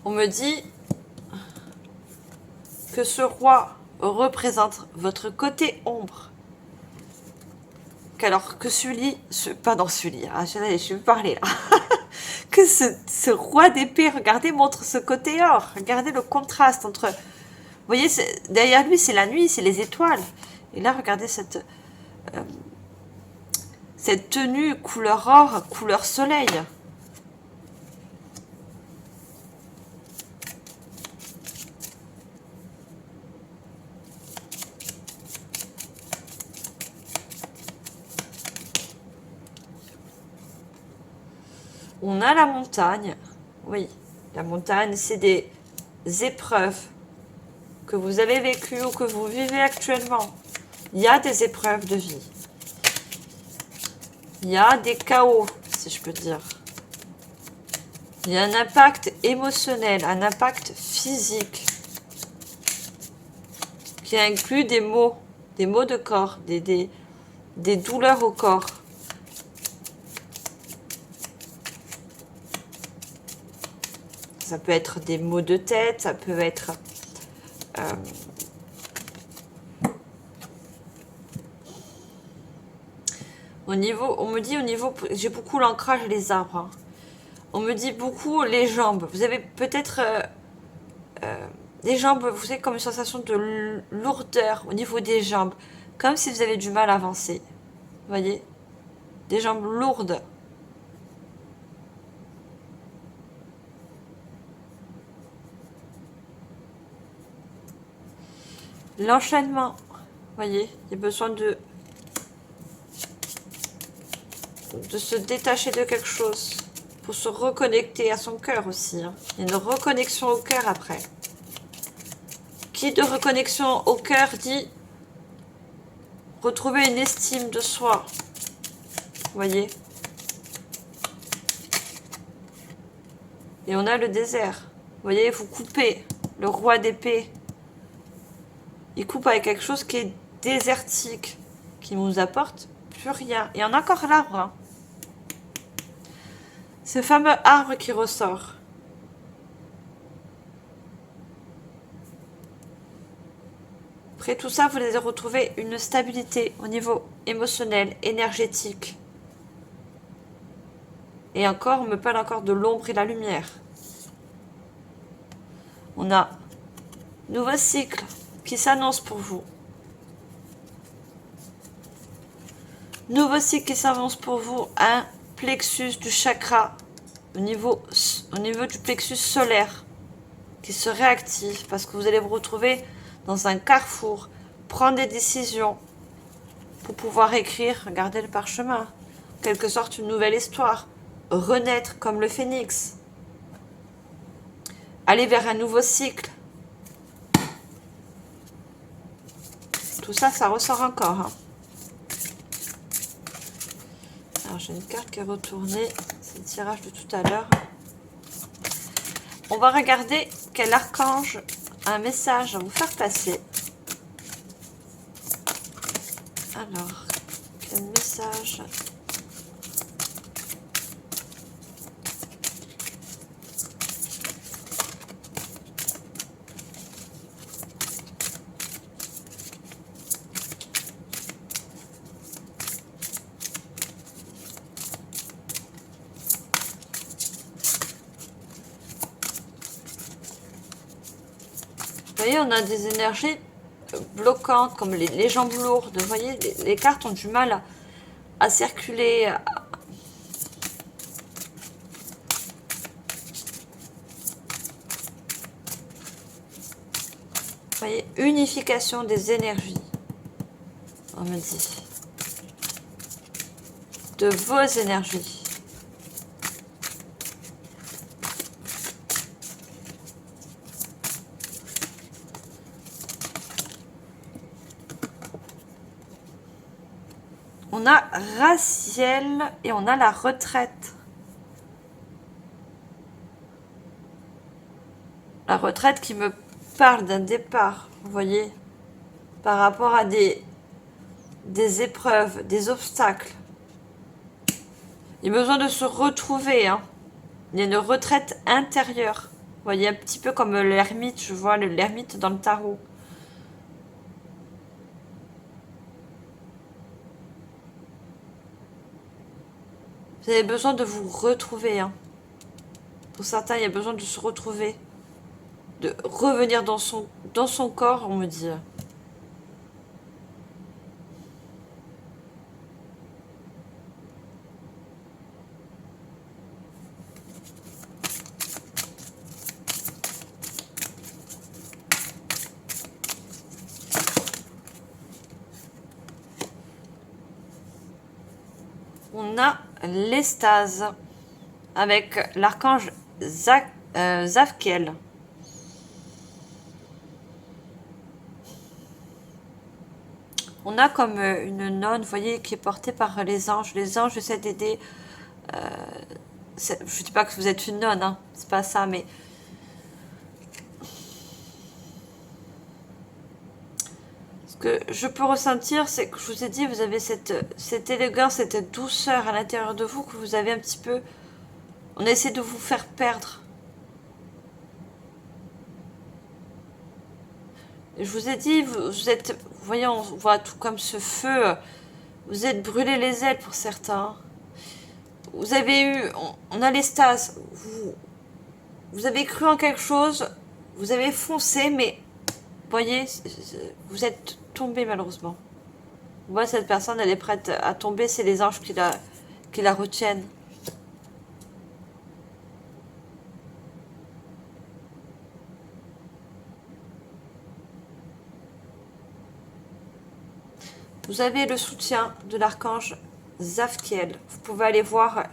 On me dit que ce roi représente votre côté ombre. Alors que je vais parler là. Que ce roi d'épée, regardez, montre ce côté or. Regardez le contraste entre... Vous voyez, derrière lui, c'est la nuit, c'est les étoiles. Et là, regardez cette tenue couleur or, couleur soleil. On a la montagne. Oui, la montagne, c'est des épreuves que vous avez vécues ou que vous vivez actuellement. Il y a des épreuves de vie. Il y a des chaos, si je peux dire. Il y a un impact émotionnel, un impact physique qui inclut des maux de corps, des douleurs au corps. Ça peut être des maux de tête, ça peut être on me dit au niveau, j'ai beaucoup l'ancrage et les arbres. Hein. On me dit beaucoup les jambes. Vous avez peut-être des jambes, vous savez, comme une sensation de lourdeur au niveau des jambes. Comme si vous avez du mal à avancer. Vous voyez? Des jambes lourdes. L'enchaînement. Vous voyez? Il y a besoin de se détacher de quelque chose. Pour se reconnecter à son cœur aussi. Hein. Il y a une reconnexion au cœur après. Qui de reconnexion au cœur dit retrouver une estime de soi. Vous voyez? Et on a le désert. Vous voyez, vous coupez. Le roi d'épée. Il coupe avec quelque chose qui est désertique. Qui ne nous apporte plus rien. Et on a encore l'arbre. Hein. Ce fameux arbre qui ressort. Après tout ça, vous allez retrouver une stabilité au niveau émotionnel, énergétique. Et encore, on me parle encore de l'ombre et la lumière. On a nouveau cycle qui s'annonce pour vous. Nouveau cycle qui s'annonce pour vous, un plexus du chakra au niveau du plexus solaire qui se réactive parce que vous allez vous retrouver dans un carrefour, prendre des décisions pour pouvoir écrire, regardez le parchemin, en quelque sorte une nouvelle histoire, renaître comme le phénix. aller vers un nouveau cycle. Tout ça, ça ressort encore. Hein. Alors, j'ai une carte qui est retournée. C'est le tirage de tout à l'heure. On va regarder quel archange a un message à vous faire passer. Alors, quel message? Vous voyez, on a des énergies bloquantes, comme les jambes lourdes. Vous voyez, les cartes ont du mal à circuler. Vous voyez, unification des énergies, on me dit. De vos énergies. On a Raziel et on a la retraite. La retraite qui me parle d'un départ, vous voyez, par rapport à des épreuves, des obstacles. Il y a besoin de se retrouver. Hein. Il y a une retraite intérieure. Vous voyez, un petit peu comme l'ermite, je vois l'ermite dans le tarot. Vous avez besoin de vous retrouver. Hein. Pour certains, il y a besoin de se retrouver. De revenir dans son corps, on me dit. On a l'estase avec l'archange Zafkiel. On a comme une nonne, vous voyez, qui est portée par les anges. Les anges essaient d'aider. Je ne dis pas que vous êtes une nonne, hein, c'est pas ça, mais ce que je peux ressentir, c'est que je vous ai dit, vous avez cette élégance, cette douceur à l'intérieur de vous que vous avez un petit peu. On essaie de vous faire perdre. Et je vous ai dit, vous êtes, vous voyez, on voit tout comme ce feu. Vous êtes brûlés les ailes pour certains. Vous avez eu, on a l'extase. Vous avez cru en quelque chose, vous avez foncé, mais vous voyez, vous êtes tombé malheureusement. Vous voyez, cette personne, elle est prête à tomber, c'est les anges qui la retiennent. Vous avez le soutien de l'archange Zafkiel. Vous pouvez aller voir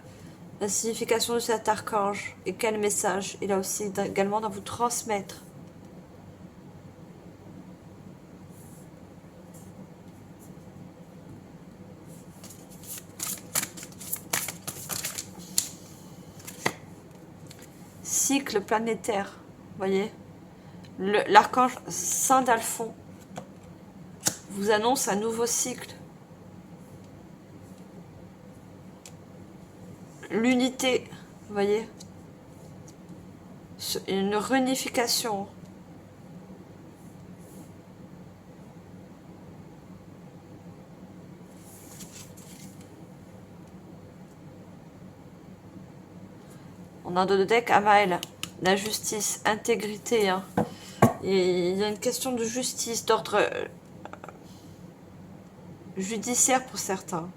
la signification de cet archange et quel message il a aussi également dans vous transmettre. Cycle planétaire, vous voyez, l'archange Saint-Dalphon vous annonce un nouveau cycle. L'unité, vous voyez, une réunification. On a dans le deck Amael, la justice, intégrité. Hein. Et il y a une question de justice, d'ordre judiciaire pour certains.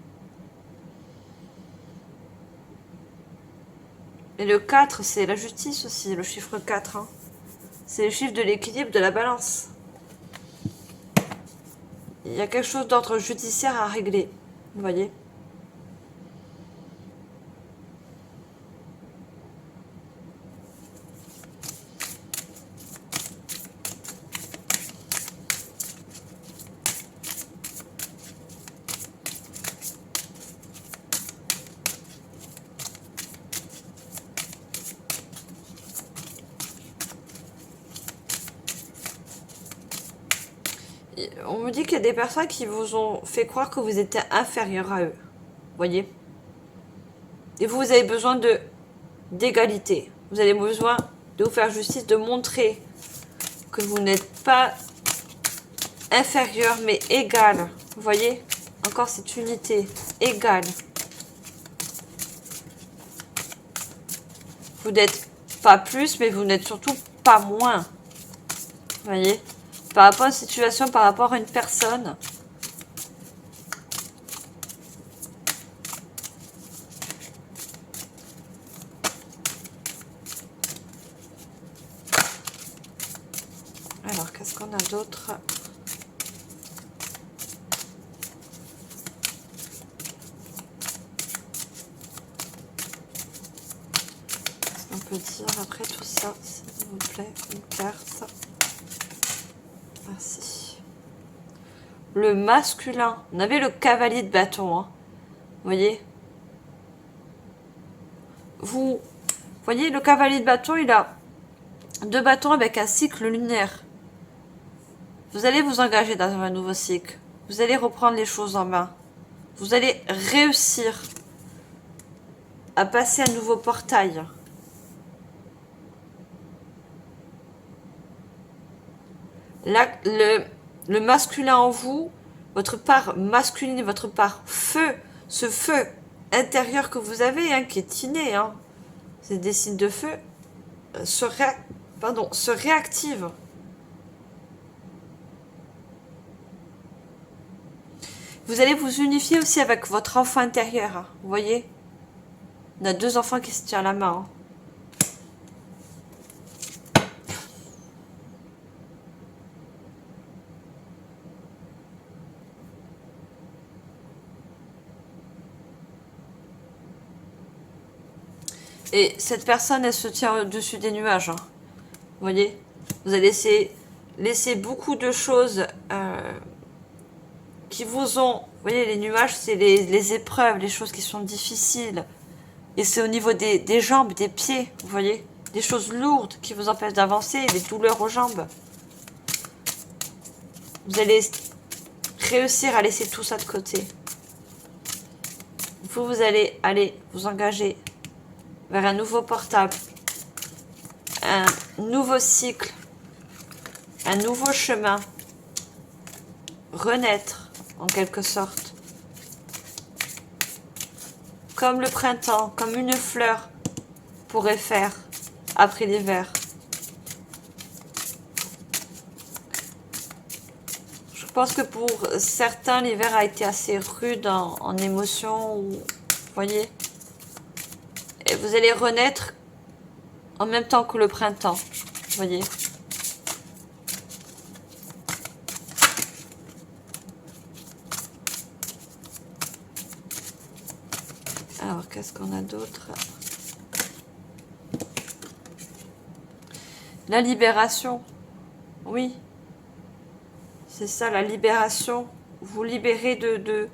Et le 4, c'est la justice aussi, le chiffre 4. Hein. C'est le chiffre de l'équilibre, de la balance. Il y a quelque chose d'ordre judiciaire à régler, vous voyez. On me dit qu'il y a des personnes qui vous ont fait croire que vous étiez inférieur à eux. Voyez? Et vous avez besoin d'égalité. Vous avez besoin de vous faire justice, de montrer que vous n'êtes pas inférieur, mais égal. Vous voyez? Encore cette unité. Égale. Vous n'êtes pas plus, mais vous n'êtes surtout pas moins. Vous voyez? Par rapport à une situation, par rapport à une personne. Alors, qu'est-ce qu'on a d'autre? On peut dire après tout ça, s'il vous plaît, une carte. Merci. Le masculin. On avait le cavalier de bâton. Hein. Vous voyez? Vous voyez, le cavalier de bâton, il a 2 bâtons avec un cycle lunaire. Vous allez vous engager dans un nouveau cycle. Vous allez reprendre les choses en main. Vous allez réussir à passer un nouveau portail. Là, le masculin en vous, votre part masculine, votre part feu, ce feu intérieur que vous avez, hein, qui est inné, hein, c'est des signes de feu, se réactive. Vous allez vous unifier aussi avec votre enfant intérieur, hein, vous voyez? On a 2 enfants qui se tiennent la main. Hein. Et cette personne, elle se tient au-dessus des nuages. Hein. Vous voyez? Vous allez laisser beaucoup de choses qui vous ont... Vous voyez, les nuages, c'est les épreuves, les choses qui sont difficiles. Et c'est au niveau des jambes, des pieds, vous voyez? Des choses lourdes qui vous empêchent d'avancer, des douleurs aux jambes. Vous allez réussir à laisser tout ça de côté. Vous allez aller vous engager vers un nouveau portable, un nouveau cycle, un nouveau chemin, renaître en quelque sorte, comme le printemps, comme une fleur pourrait faire après l'hiver. Je pense que pour certains, l'hiver a été assez rude en émotion, vous voyez. Et vous allez renaître en même temps que le printemps, vous voyez. Alors, qu'est-ce qu'on a d'autre? La libération. Oui. C'est ça, la libération. Vous libérez de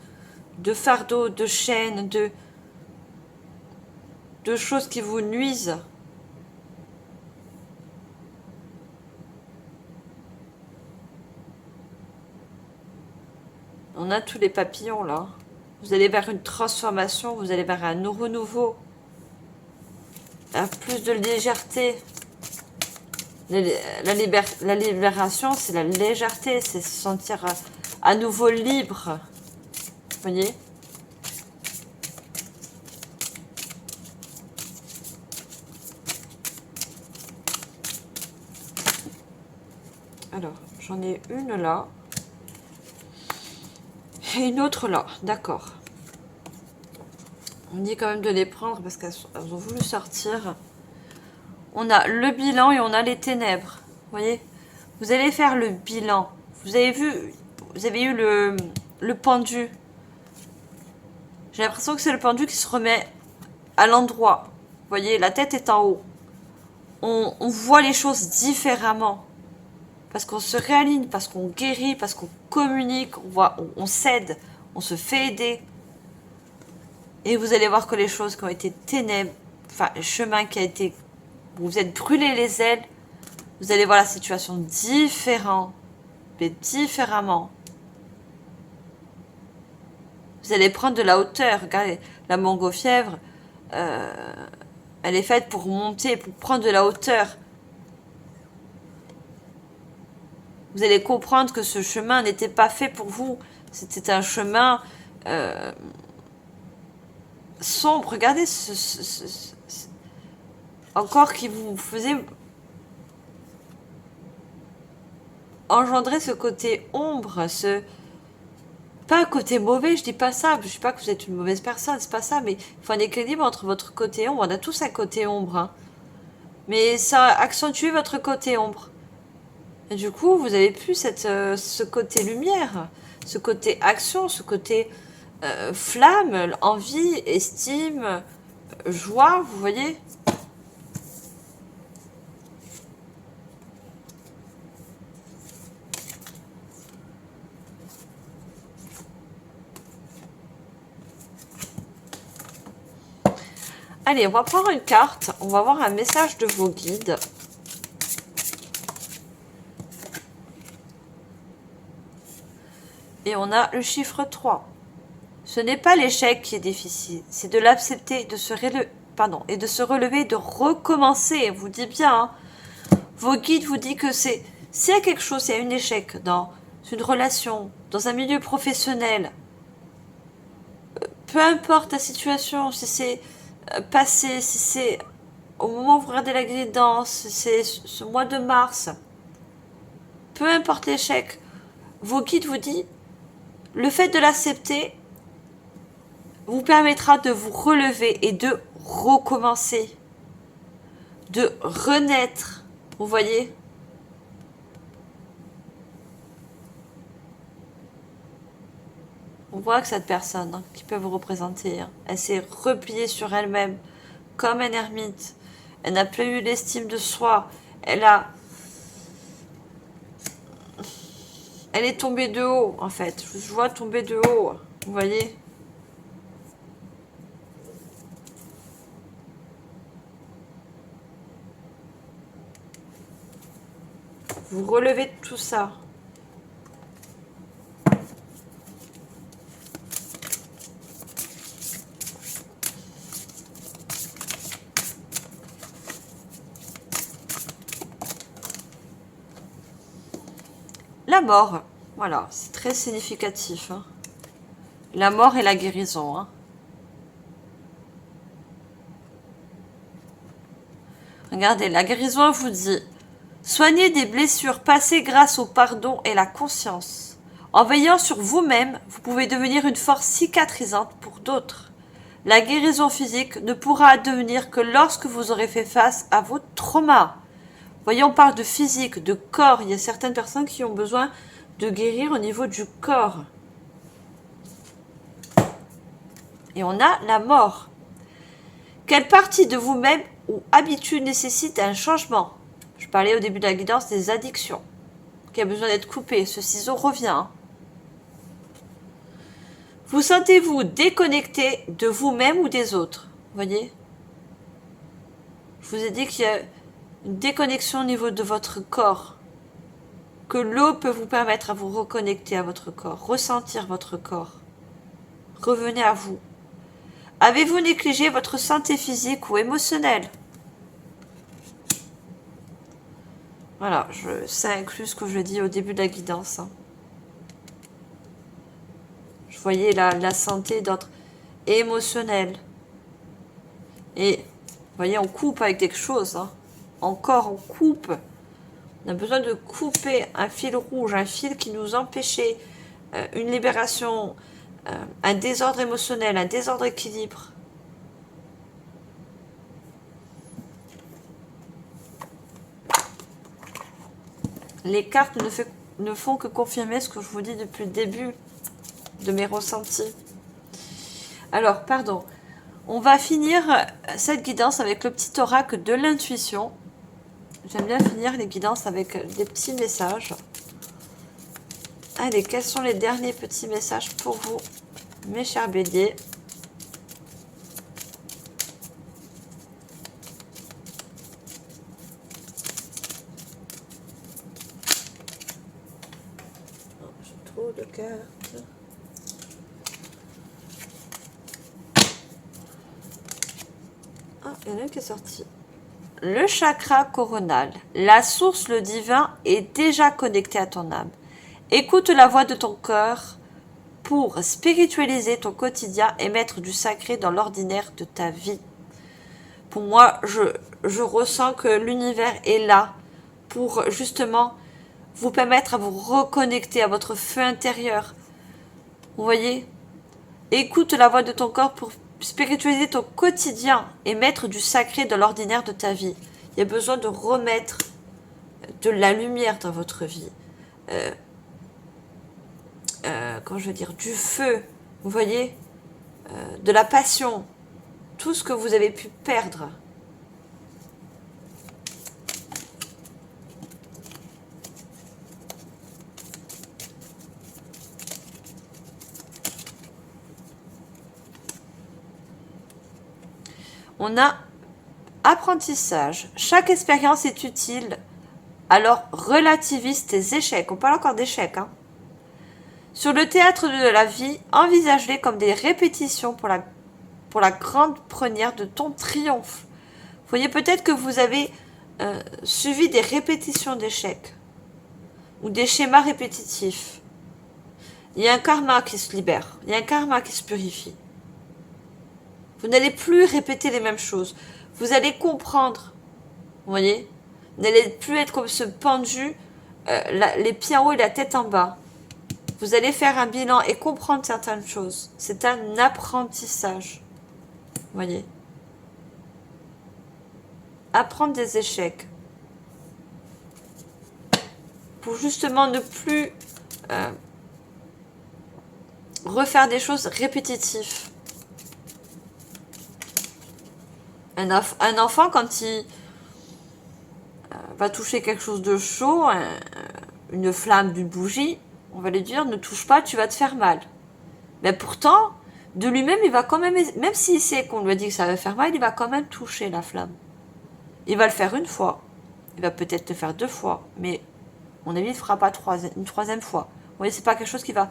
fardeaux, de chaînes, de choses qui vous nuisent. On a tous les papillons là. Vous allez vers une transformation, vous allez vers un renouveau. Plus de légèreté. La libération, c'est la légèreté, c'est se sentir à nouveau libre. Vous voyez? Alors, j'en ai une là. Et une autre là, d'accord. On dit quand même de les prendre parce qu'elles ont voulu sortir. On a le bilan et on a les ténèbres. Vous voyez? Vous allez faire le bilan. Vous avez vu, vous avez eu le pendu. J'ai l'impression que c'est le pendu qui se remet à l'endroit. Vous voyez, la tête est en haut. On voit les choses différemment. Parce qu'on se réaligne, parce qu'on guérit, parce qu'on communique, on s'aide, on se fait aider. Et vous allez voir que les choses qui ont été ténèbres, enfin, le chemin qui a été... Vous êtes brûlé les ailes, vous allez voir la situation différente. développer différemment. Vous allez prendre de la hauteur. Regardez, la montgolfière, elle est faite pour monter, pour prendre de la hauteur. Vous allez comprendre que ce chemin n'était pas fait pour vous. C'était un chemin sombre. Regardez encore qui vous faisait engendrer ce côté ombre, pas un côté mauvais, je dis pas ça, je dis pas que vous êtes une mauvaise personne, c'est pas ça, mais il faut un équilibre entre votre côté ombre. On a tous un côté ombre, hein. Mais ça accentue votre côté ombre. Et du coup, vous avez plus ce côté lumière, ce côté action, ce côté flamme, envie, estime, joie, vous voyez. Allez, on va prendre une carte, on va voir un message de vos guides. Et on a le chiffre 3. Ce n'est pas l'échec qui est difficile, c'est de l'accepter, de se relever, de recommencer. Vous dit bien, hein. Vos guides vous disent que s'il y a quelque chose, il y a un échec dans une relation, dans un milieu professionnel, peu importe la situation, si c'est passé, si c'est au moment où vous regardez la guidance, si c'est ce mois de mars, peu importe l'échec, vos guides vous disent, le fait de l'accepter vous permettra de vous relever et de recommencer, de renaître, vous voyez. On voit que cette personne qui peut vous représenter, elle s'est repliée sur elle-même comme un ermite. Elle n'a plus eu l'estime de soi. Elle est tombée de haut, en fait. Je vois tomber de haut, vous voyez. Vous relevez de tout ça. La mort, voilà, c'est très significatif, hein. La mort et la guérison, hein. Regardez, la guérison vous dit soignez des blessures passées grâce au pardon et la conscience. En veillant sur vous-même, vous pouvez devenir une force cicatrisante pour d'autres. La guérison physique ne pourra advenir que lorsque vous aurez fait face à vos traumas. Voyez, on parle de physique, de corps. Il y a certaines personnes qui ont besoin de guérir au niveau du corps. Et on a la mort. Quelle partie de vous-même ou habitude nécessite un changement? Je parlais au début de la guidance des addictions, qui a besoin d'être coupée. Ce ciseau revient. Vous sentez-vous déconnecté de vous-même ou des autres? Vous voyez? Je vous ai dit qu'il y a une déconnexion au niveau de votre corps. Que l'eau peut vous permettre à vous reconnecter à votre corps, ressentir votre corps. Revenez à vous. Avez-vous négligé votre santé physique ou émotionnelle? Voilà, ça inclut ce que je dis au début de la guidance. Je voyais la santé d'ordre émotionnel. Et, vous voyez, on coupe avec quelque chose. Encore, on coupe. On a besoin de couper un fil rouge, un fil qui nous empêchait une libération, un désordre émotionnel, un désordre équilibre. Les cartes ne font que confirmer ce que je vous dis depuis le début de mes ressentis. Alors, pardon. On va finir cette guidance avec le petit oracle de l'intuition. J'aime bien finir les guidances avec des petits messages. Allez, quels sont les derniers petits messages pour vous, mes chers béliers? de cartes. Ah, il y en a une qui est sortie. Le chakra coronal, la source, le divin, est déjà connecté à ton âme. Écoute la voix de ton cœur pour spiritualiser ton quotidien et mettre du sacré dans l'ordinaire de ta vie. Pour moi, je ressens que l'univers est là pour justement vous permettre à vous reconnecter à votre feu intérieur. Vous voyez? Écoute la voix de ton corps pour spiritualiser ton quotidien et mettre du sacré dans l'ordinaire de ta vie. Il y a besoin de remettre de la lumière dans votre vie. Comment je veux dire, du feu, vous voyez, de la passion, tout ce que vous avez pu perdre. On a apprentissage. Chaque expérience est utile, alors relativise tes échecs. On parle encore d'échecs, hein. Sur le théâtre de la vie, envisage-les comme des répétitions pour la grande première de ton triomphe. Vous voyez, peut-être que vous avez suivi des répétitions d'échecs ou des schémas répétitifs. Il y a un karma qui se libère, il y a un karma qui se purifie. Vous n'allez plus répéter les mêmes choses. Vous allez comprendre, vous voyez. Vous n'allez plus être comme ce pendu, les pieds en haut et la tête en bas. Vous allez faire un bilan et comprendre certaines choses. C'est un apprentissage. Vous voyez. Apprendre des échecs. Pour justement ne plus refaire des choses répétitives. Un enfant, quand il va toucher quelque chose de chaud, une flamme d'une bougie, on va lui dire, ne touche pas, tu vas te faire mal. Mais pourtant, de lui-même, il va quand même s'il sait qu'on lui a dit que ça va faire mal, il va quand même toucher la flamme. Il va le faire une fois. Il va peut-être le faire 2 fois. Mais, à mon avis, il ne fera pas une 3e fois. Vous voyez, c'est pas quelque chose qu'il va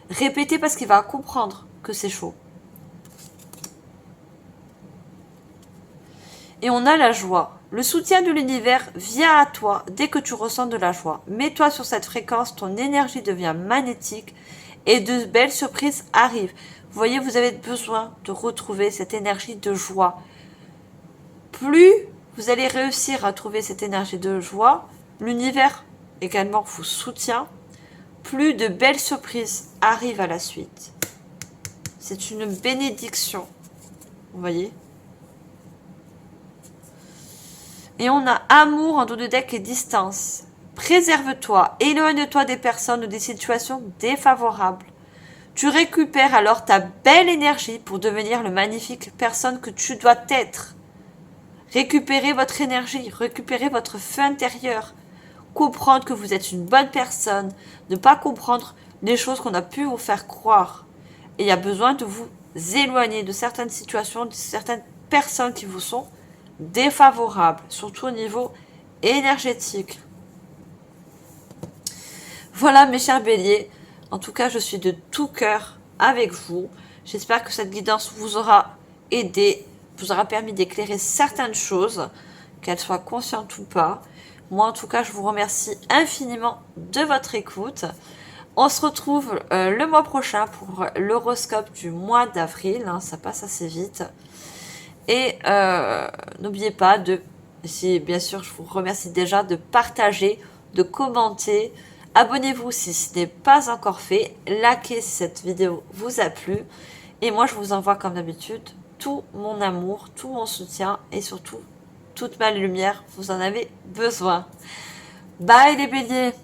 répéter parce qu'il va comprendre que c'est chaud. Et on a la joie. Le soutien de l'univers vient à toi dès que tu ressens de la joie. Mets-toi sur cette fréquence, ton énergie devient magnétique et de belles surprises arrivent. Vous voyez, vous avez besoin de retrouver cette énergie de joie. Plus vous allez réussir à trouver cette énergie de joie, l'univers également vous soutient, plus de belles surprises arrivent à la suite. C'est une bénédiction. Vous voyez ? Et on a amour en dos de deck et distance. Préserve-toi, éloigne-toi des personnes ou des situations défavorables. Tu récupères alors ta belle énergie pour devenir le magnifique personne que tu dois être. Récupérez votre énergie, récupérez votre feu intérieur. Comprendre que vous êtes une bonne personne, ne pas comprendre les choses qu'on a pu vous faire croire. Et il y a besoin de vous éloigner de certaines situations, de certaines personnes qui vous sont défavorables, surtout au niveau énergétique. Voilà mes chers béliers, en tout cas je suis de tout cœur avec vous. J'espère que cette guidance vous aura aidé, vous aura permis d'éclairer certaines choses, qu'elles soient conscientes ou pas. Moi en tout cas je vous remercie infiniment de votre écoute. On se retrouve le mois prochain pour l'horoscope du mois d'avril, hein, ça passe assez vite. Et n'oubliez pas de, bien sûr, je vous remercie déjà de partager, de commenter. Abonnez-vous si ce n'est pas encore fait. Likez si cette vidéo vous a plu. Et moi, je vous envoie comme d'habitude tout mon amour, tout mon soutien et surtout toute ma lumière. Vous en avez besoin. Bye les béliers!